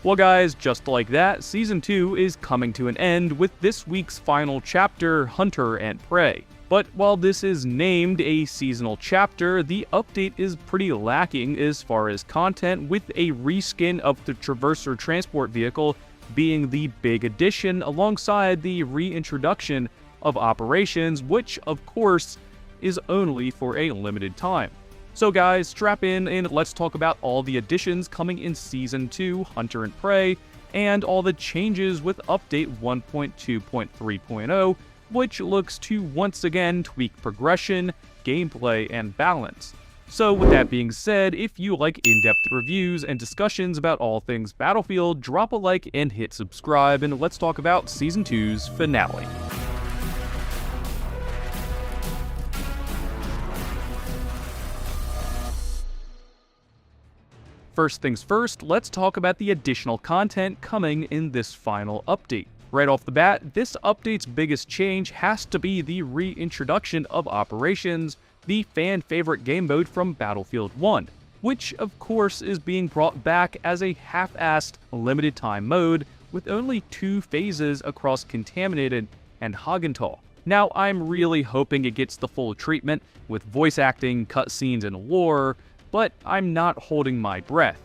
Well guys, just like that, Season 2 is coming to an end with this week's final chapter, Hunter and Prey. But while this is named a seasonal chapter, the update is pretty lacking as far as content, with a reskin of the Traverser transport vehicle being the big addition alongside the reintroduction of operations, which of course is only for a limited time. So guys, strap in and let's talk about all the additions coming in Season 2, Hunter and Prey, and all the changes with Update 1.2.3.0, which looks to once again tweak progression, gameplay, and balance. So with that being said, if you like in-depth reviews and discussions about all things Battlefield, drop a like and hit subscribe, and let's talk about Season 2's finale. First things first, let's talk about the additional content coming in this final update. Right off the bat, this update's biggest change has to be the reintroduction of Operations, the fan-favorite game mode from Battlefield 1, which of course is being brought back as a half-assed, limited-time mode with only 2 phases across Contaminated and Hagental. Now, I'm really hoping it gets the full treatment with voice acting, cutscenes, and lore, but I'm not holding my breath.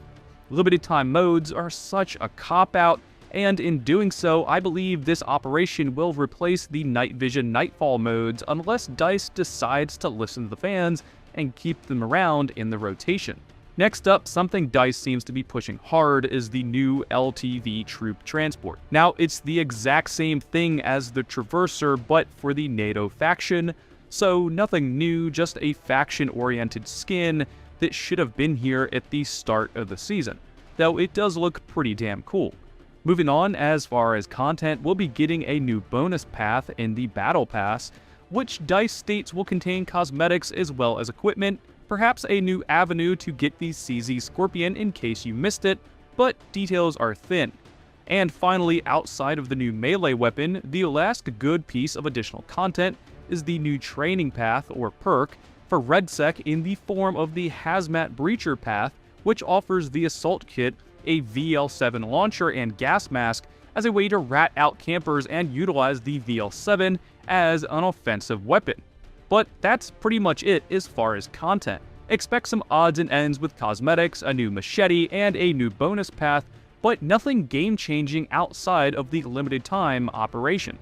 Limited time modes are such a cop-out, and in doing so, I believe this operation will replace the Night Vision Nightfall modes unless DICE decides to listen to the fans and keep them around in the rotation. Next up, something DICE seems to be pushing hard is the new LTV troop transport. Now, it's the exact same thing as the Traverser, but for the NATO faction, so nothing new, just a faction-oriented skin that should have been here at the start of the season, though it does look pretty damn cool. Moving on, as far as content, we'll be getting a new bonus path in the Battle Pass, which DICE states will contain cosmetics as well as equipment, perhaps a new avenue to get the CZ Scorpion in case you missed it, but details are thin. And finally, outside of the new melee weapon, the last good piece of additional content is the new training path, or perk, for RedSec in the form of the Hazmat Breacher path, which offers the Assault Kit, a VL7 launcher, and gas mask as a way to rat out campers and utilize the VL7 as an offensive weapon. But that's pretty much it as far as content. Expect some odds and ends with cosmetics, a new machete, and a new bonus path, but nothing game-changing outside of the limited time operation.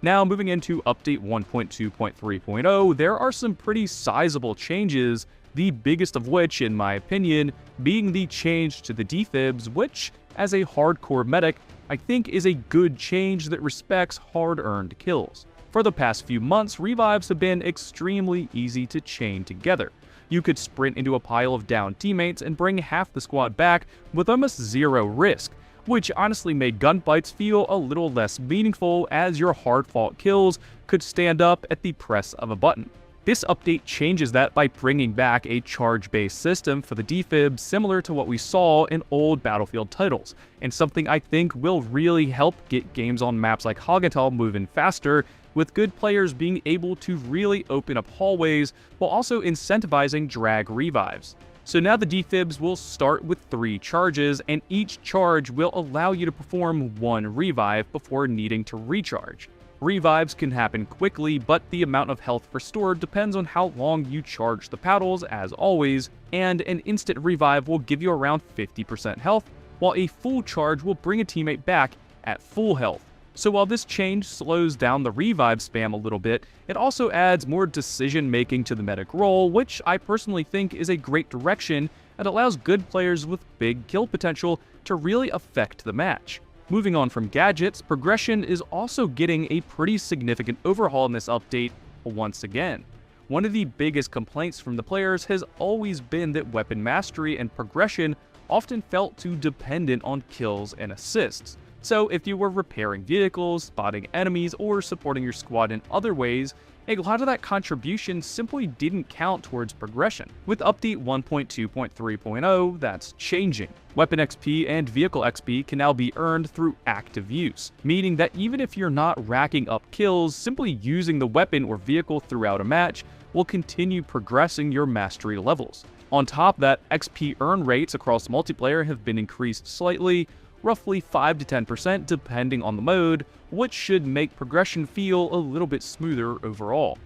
Now, moving into Update 1.2.3.0, there are some pretty sizable changes, the biggest of which, in my opinion, being the change to the defibs, which, as a hardcore medic, I think is a good change that respects hard-earned kills. For the past few months, revives have been extremely easy to chain together. You could sprint into a pile of down teammates and bring half the squad back with almost zero risk, which honestly made gunfights feel a little less meaningful as your hard-fought kills could stand up at the press of a button. This update changes that by bringing back a charge-based system for the defib similar to what we saw in old Battlefield titles, and something I think will really help get games on maps like Hagental moving faster, with good players being able to really open up hallways while also incentivizing drag revives. So now the defibs will start with 3 charges, and each charge will allow you to perform 1 revive before needing to recharge. Revives can happen quickly, but the amount of health restored depends on how long you charge the paddles, as always, and an instant revive will give you around 50% health, while a full charge will bring a teammate back at full health. So while this change slows down the revive spam a little bit, it also adds more decision-making to the medic role, which I personally think is a great direction and allows good players with big kill potential to really affect the match. Moving on from gadgets, progression is also getting a pretty significant overhaul in this update once again. One of the biggest complaints from the players has always been that weapon mastery and progression often felt too dependent on kills and assists. So if you were repairing vehicles, spotting enemies, or supporting your squad in other ways, a lot of that contribution simply didn't count towards progression. With Update 1.2.3.0, that's changing. Weapon XP and vehicle XP can now be earned through active use, meaning that even if you're not racking up kills, simply using the weapon or vehicle throughout a match will continue progressing your mastery levels. On top of that, XP earn rates across multiplayer have been increased slightly, roughly 5 to 10% depending on the mode, which should make progression feel a little bit smoother overall.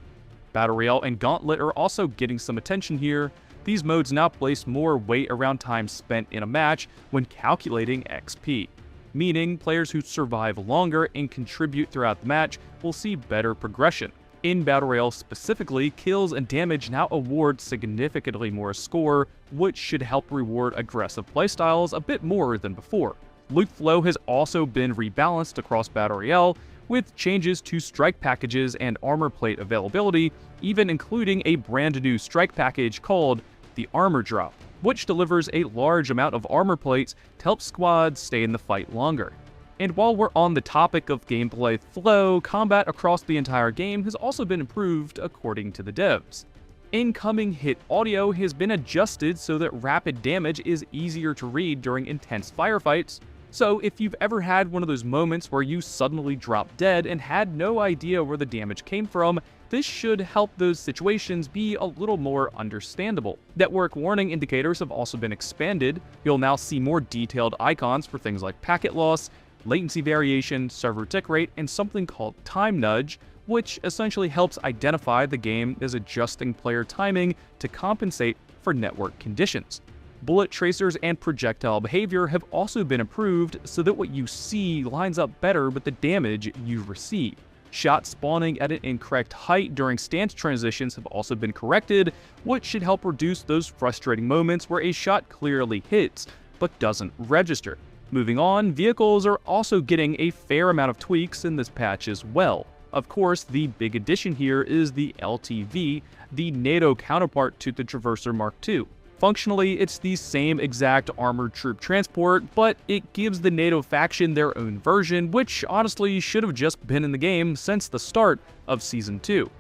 Battle Royale and Gauntlet are also getting some attention here. These modes now place more weight around time spent in a match when calculating XP, meaning players who survive longer and contribute throughout the match will see better progression. In Battle Royale specifically, kills and damage now award significantly more score, which should help reward aggressive playstyles a bit more than before. Loot flow has also been rebalanced across Battle Royale, with changes to strike packages and armor plate availability, even including a brand new strike package called the Armor Drop, which delivers a large amount of armor plates to help squads stay in the fight longer. And while we're on the topic of gameplay flow, combat across the entire game has also been improved according to the devs. Incoming hit audio has been adjusted so that rapid damage is easier to read during intense firefights, so if you've ever had one of those moments where you suddenly drop dead and had no idea where the damage came from, this should help those situations be a little more understandable. Network warning indicators have also been expanded. You'll now see more detailed icons for things like packet loss, latency variation, server tick rate, and something called time nudge, which essentially helps identify the game is adjusting player timing to compensate for network conditions. Bullet tracers and projectile behavior have also been improved so that what you see lines up better with the damage you receive. Shots spawning at an incorrect height during stance transitions have also been corrected, which should help reduce those frustrating moments where a shot clearly hits but doesn't register. Moving on, vehicles are also getting a fair amount of tweaks in this patch as well. Of course, the big addition here is the LTV, the NATO counterpart to the Traverser Mark II. Functionally, it's the same exact armored troop transport, but it gives the NATO faction their own version, which honestly should have just been in the game since the start of Season 2.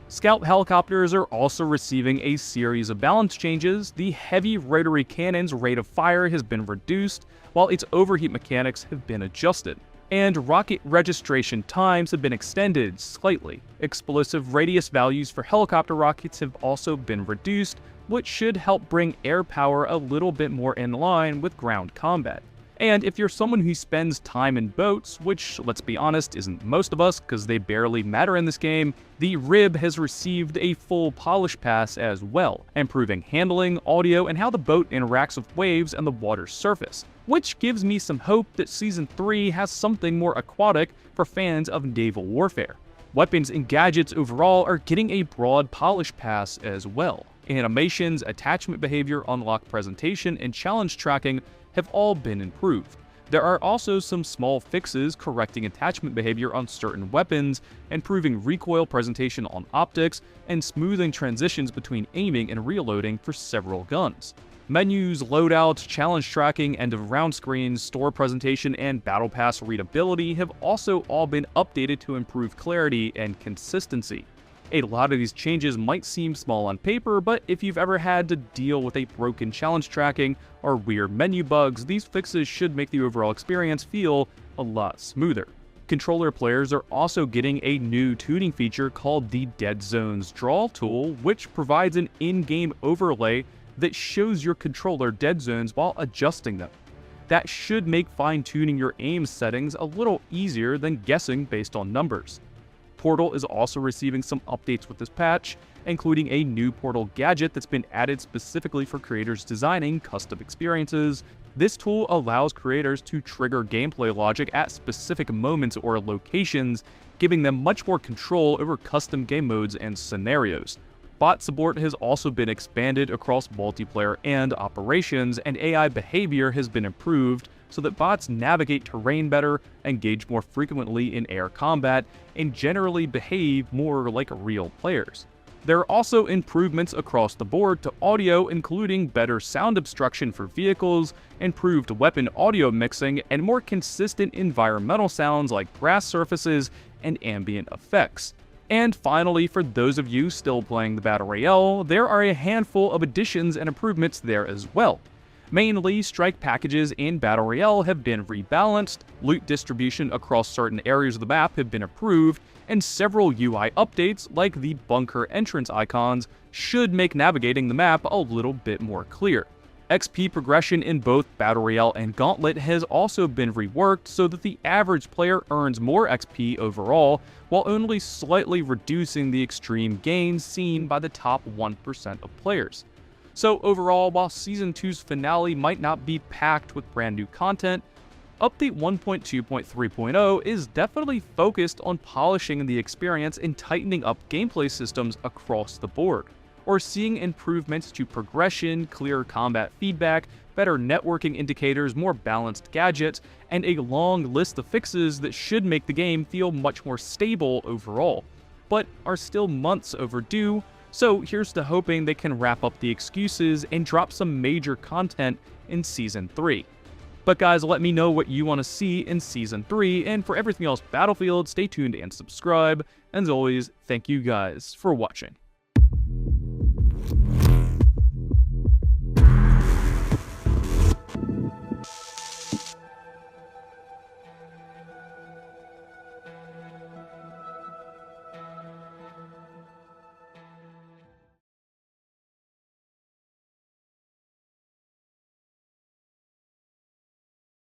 Scout helicopters are also receiving a series of balance changes. The heavy rotary cannon's rate of fire has been reduced, while its overheat mechanics have been adjusted. And rocket registration times have been extended slightly. Explosive radius values for helicopter rockets have also been reduced, which should help bring air power a little bit more in line with ground combat. And if you're someone who spends time in boats, which, let's be honest, isn't most of us because they barely matter in this game, the Rib has received a full polish pass as well, improving handling, audio, and how the boat interacts with waves and the water's surface, which gives me some hope that Season 3 has something more aquatic for fans of naval warfare. Weapons and gadgets overall are getting a broad polish pass as well. Animations, attachment behavior, unlock presentation, and challenge tracking have all been improved. There are also some small fixes correcting attachment behavior on certain weapons, improving recoil presentation on optics, and smoothing transitions between aiming and reloading for several guns. Menus, loadouts, challenge tracking, end of round screens, store presentation, and battle pass readability have also all been updated to improve clarity and consistency. A lot of these changes might seem small on paper, but if you've ever had to deal with a broken challenge tracking or weird menu bugs, these fixes should make the overall experience feel a lot smoother. Controller players are also getting a new tuning feature called the Dead Zones Draw tool, which provides an in-game overlay that shows your controller dead zones while adjusting them. That should make fine-tuning your aim settings a little easier than guessing based on numbers. Portal is also receiving some updates with this patch, including a new Portal gadget that's been added specifically for creators designing custom experiences. This tool allows creators to trigger gameplay logic at specific moments or locations, giving them much more control over custom game modes and scenarios. Bot support has also been expanded across multiplayer and operations, and AI behavior has been improved so that bots navigate terrain better, engage more frequently in air combat, and generally behave more like real players. There are also improvements across the board to audio, including better sound obstruction for vehicles, improved weapon audio mixing, and more consistent environmental sounds like grass surfaces and ambient effects. And finally, for those of you still playing the Battle Royale, there are a handful of additions and improvements there as well. Mainly, strike packages in Battle Royale have been rebalanced, loot distribution across certain areas of the map have been improved, and several UI updates, like the bunker entrance icons, should make navigating the map a little bit more clear. XP progression in both Battle Royale and Gauntlet has also been reworked so that the average player earns more XP overall, while only slightly reducing the extreme gains seen by the top 1% of players. So overall, while Season 2's finale might not be packed with brand new content, Update 1.2.3.0 is definitely focused on polishing the experience and tightening up gameplay systems across the board. Or seeing improvements to progression, clearer combat feedback, better networking indicators, more balanced gadgets, and a long list of fixes that should make the game feel much more stable overall, but are still months overdue. So here's to hoping they can wrap up the excuses and drop some major content in Season 3. But guys, let me know what you want to see in Season 3, and for everything else Battlefield, stay tuned and subscribe. And as always, thank you guys for watching.